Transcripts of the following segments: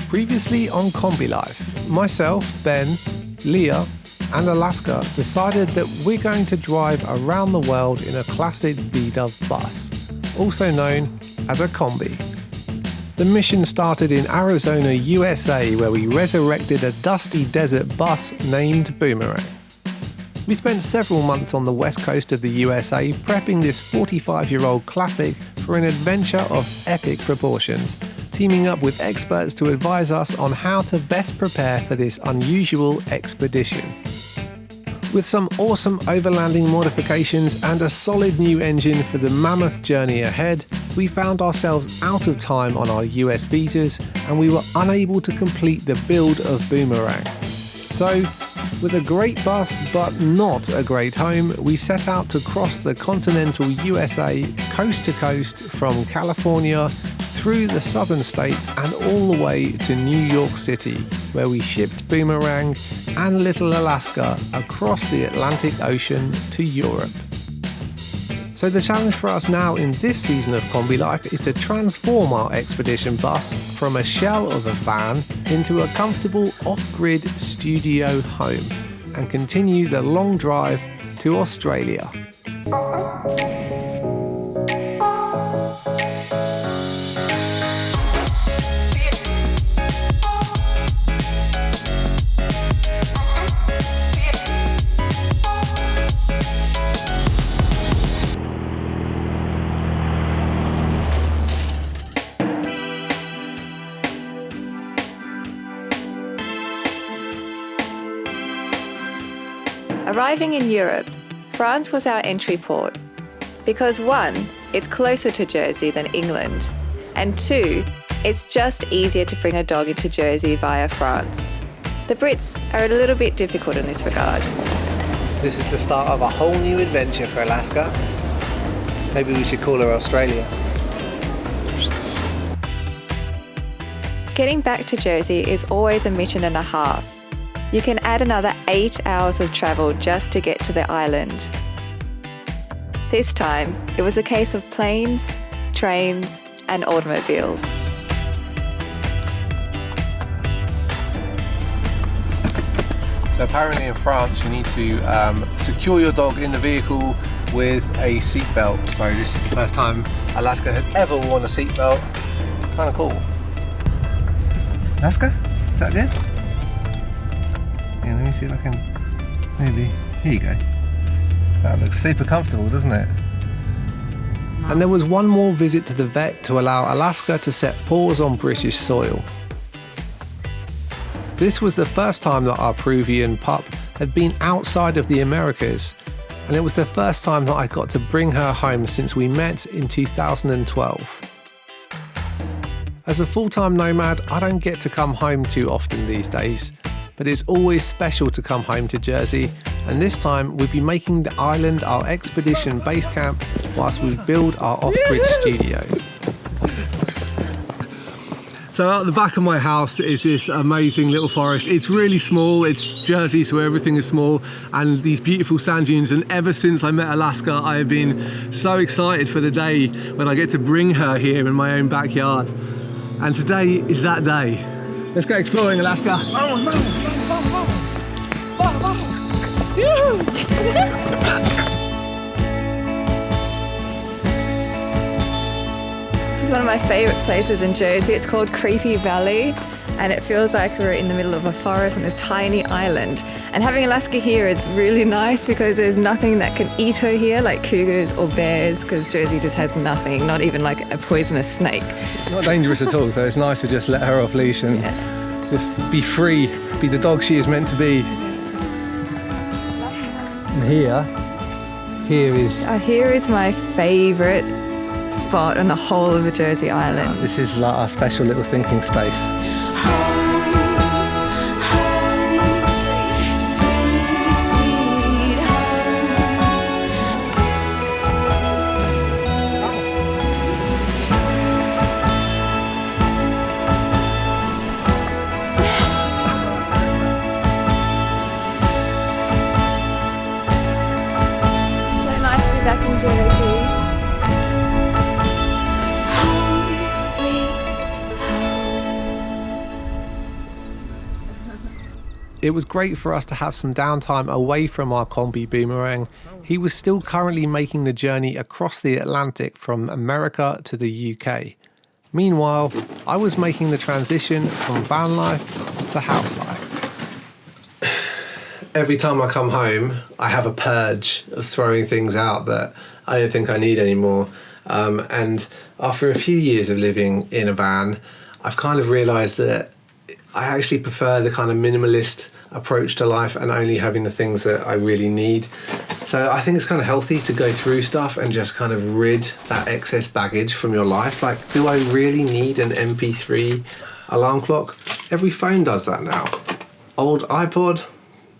Previously on Kombi Life, myself, Ben, Leah and Alaska decided that we're going to drive around the world in a classic VW bus, also known as a Kombi. The mission started in Arizona, USA, where we resurrected a dusty desert bus named Boomerang. We spent several months on the west coast of the USA prepping this 45-year-old classic for an adventure of epic proportions, teaming up with experts to advise us on how to best prepare for this unusual expedition. With some awesome overlanding modifications and a solid new engine for the mammoth journey ahead, we found ourselves out of time on our US visas and we were unable to complete the build of Boomerang. So, with a great bus but not a great home, we set out to cross the continental USA coast to coast from California through the southern states and all the way to New York City, where we shipped Boomerang and Little Alaska across the Atlantic Ocean to Europe. So the challenge for us now in this season of Kombi Life is to transform our expedition bus from a shell of a van into a comfortable off-grid studio home and continue the long drive to Australia. Arriving in Europe, France was our entry port. Because 1, it's closer to Jersey than England, and 2, it's just easier to bring a dog into Jersey via France. The Brits are a little bit difficult in this regard. This is the start of a whole new adventure for Alaska. Maybe we should call her Australia. Getting back to Jersey is always a mission and a half. You can add another 8 hours of travel just to get to the island. This time, it was a case of planes, trains, and automobiles. So apparently in France you need to secure your dog in the vehicle with a seatbelt. So this is the first time Alaska has ever worn a seatbelt. Kind of cool. Alaska, is that good? Yeah, let me see if I can, maybe, here you go. That looks super comfortable, doesn't it? And there was one more visit to the vet to allow Alaska to set paws on British soil. This was the first time that our Peruvian pup had been outside of the Americas, and it was the first time that I got to bring her home since we met in 2012. As a full-time nomad, I don't get to come home too often these days, but it's always special to come home to Jersey, and this time we'll be making the island our expedition base camp whilst we build our off-grid studio. So out the back of my house is this amazing little forest. It's really small, it's Jersey, so everything is small, and these beautiful sand dunes, and ever since I met Alaska I have been so excited for the day when I get to bring her here in my own backyard. And today is that day. Let's go exploring, Alaska. This is one of my favourite places in Jersey. It's called Creepy Valley, and it feels like we're in the middle of a forest on this tiny island. And having Alaska here is really nice because there's nothing that can eat her here, like cougars or bears, because Jersey just has nothing, not even like a poisonous snake. Not dangerous at all, so it's nice to just let her off leash and just be free, be the dog she is meant to be. And here is my favourite spot on the whole of the Jersey Island. This is like our special little thinking space. It was great for us to have some downtime away from our Kombi Boomerang. He was still currently making the journey across the Atlantic from America to the UK. Meanwhile, I was making the transition from van life to house life. Every time I come home, I have a purge of throwing things out that I don't think I need anymore. And after a few years of living in a van, I've kind of realised that I actually prefer the kind of minimalist approach to life and only having the things that I really need. So I think it's kind of healthy to go through stuff and just kind of rid that excess baggage from your life. Like, do I really need an MP3 alarm clock? Every phone does that now. Old iPod?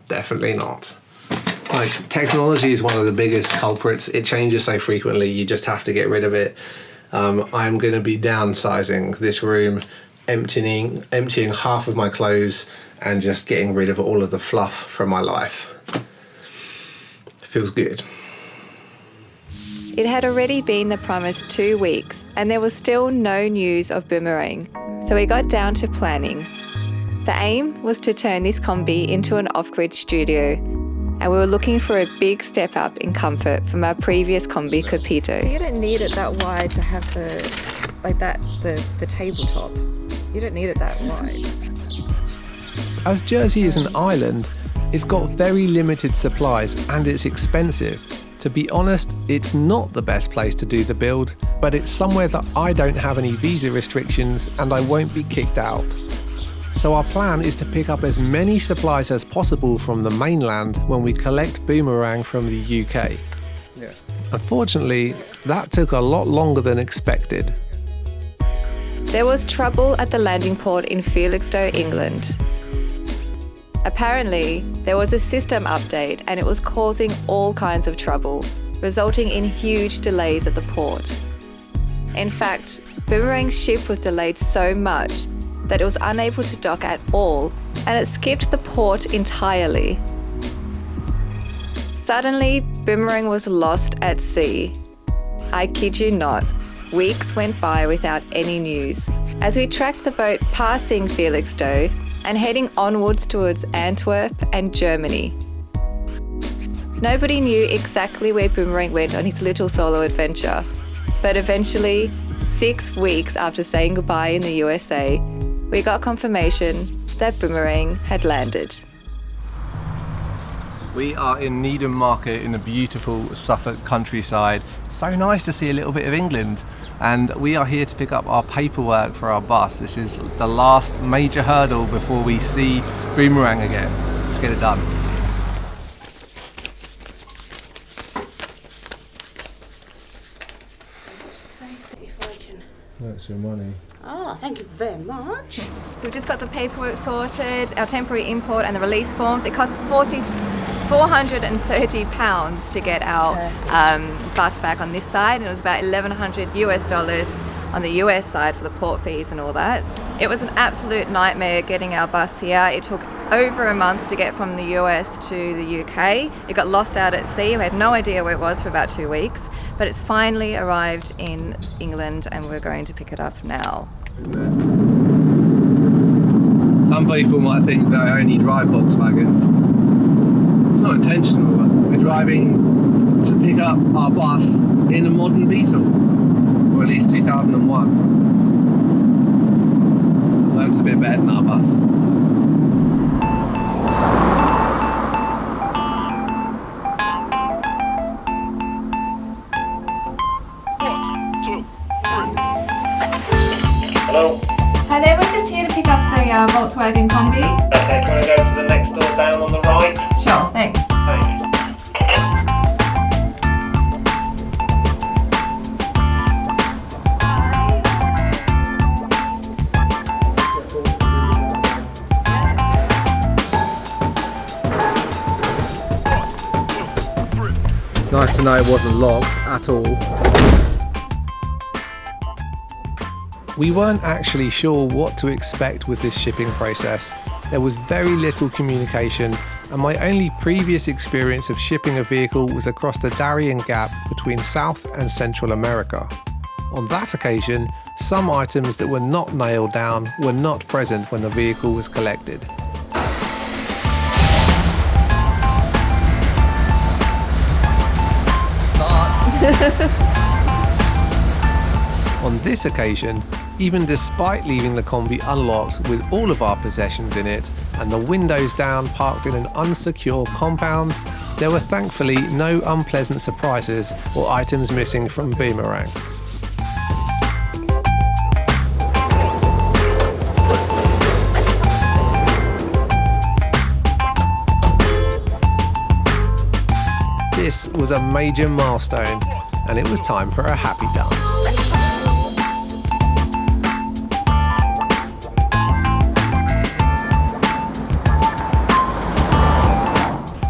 Definitely not. Like, technology is one of the biggest culprits. It changes so frequently, you just have to get rid of it. I'm going to be downsizing this room, emptying half of my clothes and just getting rid of all of the fluff from my life. Feels good. It had already been the promised 2 weeks and there was still no news of Boomerang, so we got down to planning. The aim was to turn this Kombi into an off-grid studio, and we were looking for a big step up in comfort from our previous Kombi Capito. You don't need it that wide to have the tabletop. You don't need it that wide. As Jersey is an island, it's got very limited supplies and it's expensive. To be honest, it's not the best place to do the build, but it's somewhere that I don't have any visa restrictions and I won't be kicked out. So our plan is to pick up as many supplies as possible from the mainland when we collect Boomerang from the UK. Yeah. Unfortunately, that took a lot longer than expected. There was trouble at the landing port in Felixstowe, England. Apparently, there was a system update and it was causing all kinds of trouble, resulting in huge delays at the port. In fact, Boomerang's ship was delayed so much that it was unable to dock at all, and it skipped the port entirely. Suddenly, Boomerang was lost at sea. I kid you not, weeks went by without any news, as we tracked the boat passing Felixstowe and heading onwards towards Antwerp and Germany. Nobody knew exactly where Boomerang went on his little solo adventure, but eventually, 6 weeks after saying goodbye in the USA, we got confirmation that Boomerang had landed. We are in Needham Market in the beautiful Suffolk countryside. So nice to see a little bit of England. And we are here to pick up our paperwork for our bus. This is the last major hurdle before we see Boomerang again. Let's get it done. That's your money. Oh, thank you very much. So we've just got the paperwork sorted, our temporary import and the release forms. It costs £430 to get our bus back on this side, and it was about $1,100 US on the US side for the port fees and all that. It was an absolute nightmare getting our bus here. It took over a month to get from the US to the UK. It got lost out at sea. We had no idea where it was for about 2 weeks, but it's finally arrived in England and we're going to pick it up now. Some people might think that I only drive Volkswagens. It's not intentional, but we're driving to pick up our bus in a modern Beetle, or at least 2001. Looks a bit better than our bus. Hello? Hi there, we're just here to pick up the Volkswagen Kombi. Okay, can I go to the next door down on the right? Sure, thanks. Thanks. Nice to know it wasn't locked at all. We weren't actually sure what to expect with this shipping process. There was very little communication, and my only previous experience of shipping a vehicle was across the Darien Gap between South and Central America. On that occasion, some items that were not nailed down were not present when the vehicle was collected. On this occasion, even despite leaving the Kombi unlocked with all of our possessions in it and the windows down parked in an unsecure compound, there were thankfully no unpleasant surprises or items missing from Boomerang. This was a major milestone, and it was time for a happy dance.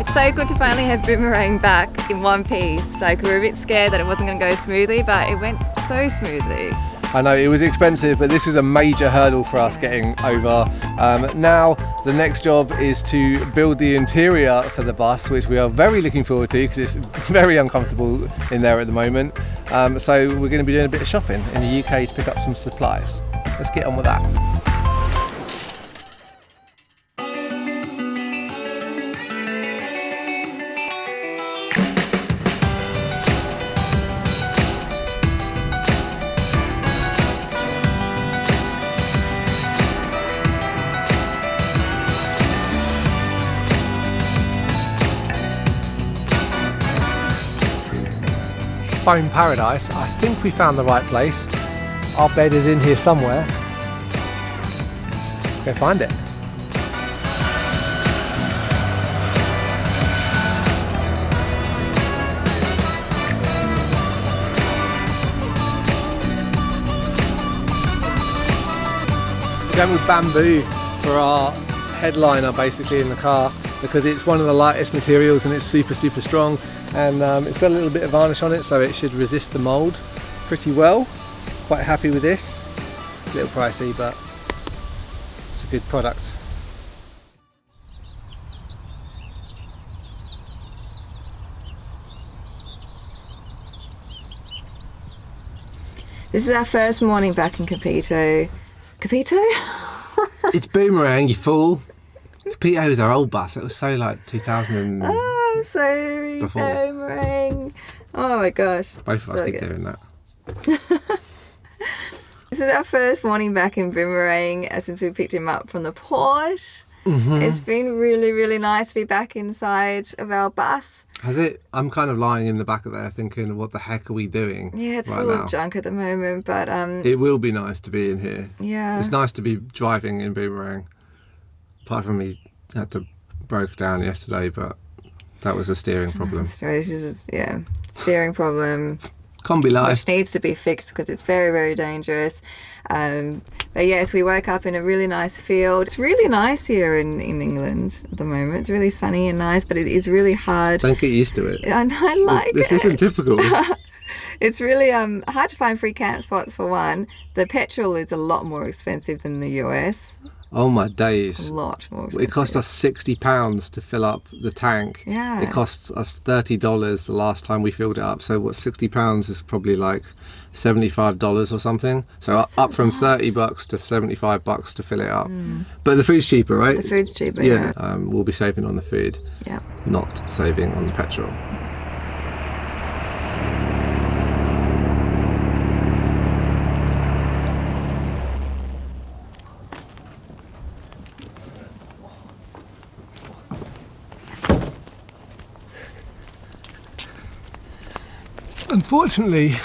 It's so good to finally have Boomerang back in one piece. Like, we were a bit scared that it wasn't going to go smoothly, but it went so smoothly. I know it was expensive, but this was a major hurdle for us getting over. Now the next job is to build the interior for the bus, which we are very looking forward to because it's very uncomfortable in there at the moment. So we're going to be doing a bit of shopping in the UK to pick up some supplies. Let's get on with that. Foam Paradise. I think we found the right place. Our bed is in here somewhere. Go find it. We're going with bamboo for our headliner basically in the car because it's one of the lightest materials and it's super strong. And it's got a little bit of varnish on it, so it should resist the mould pretty well. Quite happy with this. A little pricey, but it's a good product. This is our first morning back in Capito. Capito? It's Boomerang, you fool. Capito was our old bus. It was so like 2000. Oh, I'm sorry, Before. Boomerang. Oh my gosh. Both of us So keep good. doing that. This is our first morning back in Boomerang since we picked him up from the port. Mm-hmm. It's been really nice to be back inside of our bus. Has it? I'm kind of lying in the back of there thinking, what the heck are we doing? Yeah, it's right full now? of junk at the moment, but It will be nice to be in here. yeah. It's nice to be driving in Boomerang. Apart from he had to broke down yesterday, but that was a steering problem. Yeah, steering problem. Kombi life. Which needs to be fixed because it's very dangerous. But yes, we woke up in a really nice field. It's really nice here in England at the moment. It's really sunny and nice, but it is really hard. Don't get used to it. And I like This it. isn't typical. It's really hard to find free camp spots for one. The petrol is a lot more expensive than the US. Oh my A days. lot more expensive. It cost us £60 to fill up the tank. Yeah. It cost us $30 the last time we filled it up. So what, £60 is probably like $75 or something. So up from $30 to $75 to fill it up. But the food's cheaper, right? The food's cheaper, Yeah. yeah. We'll be saving on the food, Yeah. not saving on the petrol. Unfortunately,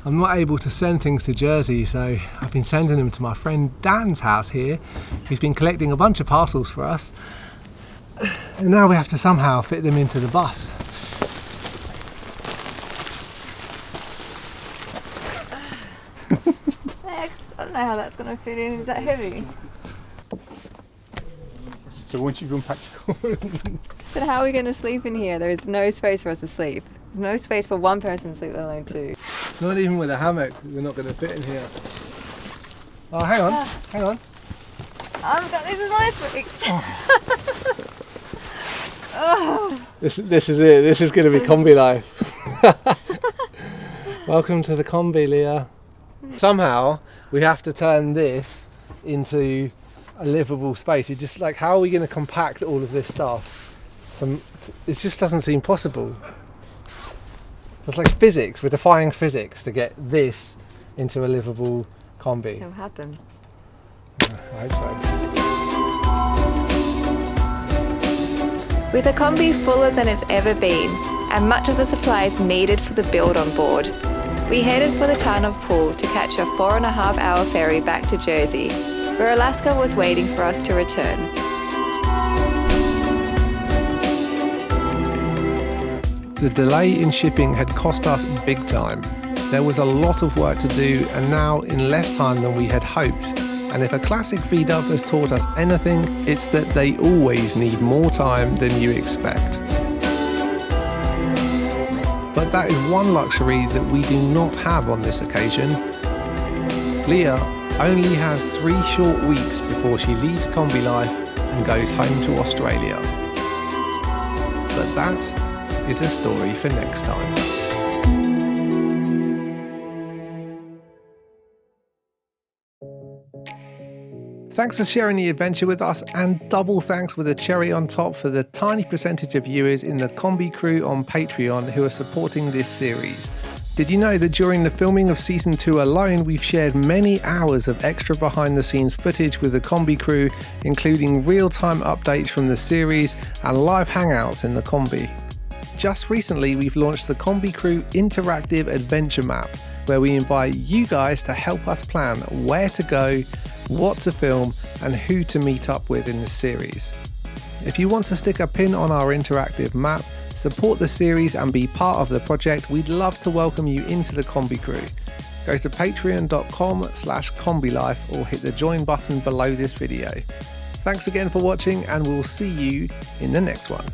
I'm not able to send things to Jersey, so I've been sending them to my friend Dan's house here, who's been collecting a bunch of parcels for us. And now we have to somehow fit them into the bus. Thanks. I don't know how that's going to fit in. Is that heavy? So once you've unpacked your But how are we going to sleep in here? There is no space for us to sleep. There's no space for one person to sleep, let alone two. Not even with a hammock, we're not going to fit in here. Oh, hang on, hang on. This is my space. Oh. This is it, this is going to be Kombi life. Welcome to the Kombi, Leah. Somehow, we have to turn this into a livable space. It's just like, how are we going to compact all of this stuff? It just doesn't seem possible. It's like physics. We're defying physics to get this into a livable Kombi. It'll happen. I hope so. With a Kombi fuller than it's ever been, and much of the supplies needed for the build on board, we headed for the town of Poole to catch a 4.5-hour ferry back to Jersey, where Alaska was waiting for us to return. The delay in shipping had cost us big time. There was a lot of work to do, and now in less time than we had hoped. And if a classic V-Dub has taught us anything, it's that they always need more time than you expect. But that is one luxury that we do not have on this occasion. Leah only has 3 short weeks before she leaves Kombi life and goes home to Australia. But that is a story for next time. Thanks for sharing the adventure with us, and double thanks with a cherry on top for the tiny percentage of viewers in the Kombi Crew on Patreon who are supporting this series. Did you know that during the filming of Season 2 alone, we've shared many hours of extra behind the scenes footage with the Kombi Crew, including real-time updates from the series and live hangouts in the Kombi. Just recently, we've launched the Kombi Crew Interactive Adventure Map, where we invite you guys to help us plan where to go, what to film, and who to meet up with in this series. If you want to stick a pin on our interactive map, support the series and be part of the project, we'd love to welcome you into the Kombi Crew. Go to patreon.com/kombilife or hit the join button below this video. Thanks again for watching, and we'll see you in the next one.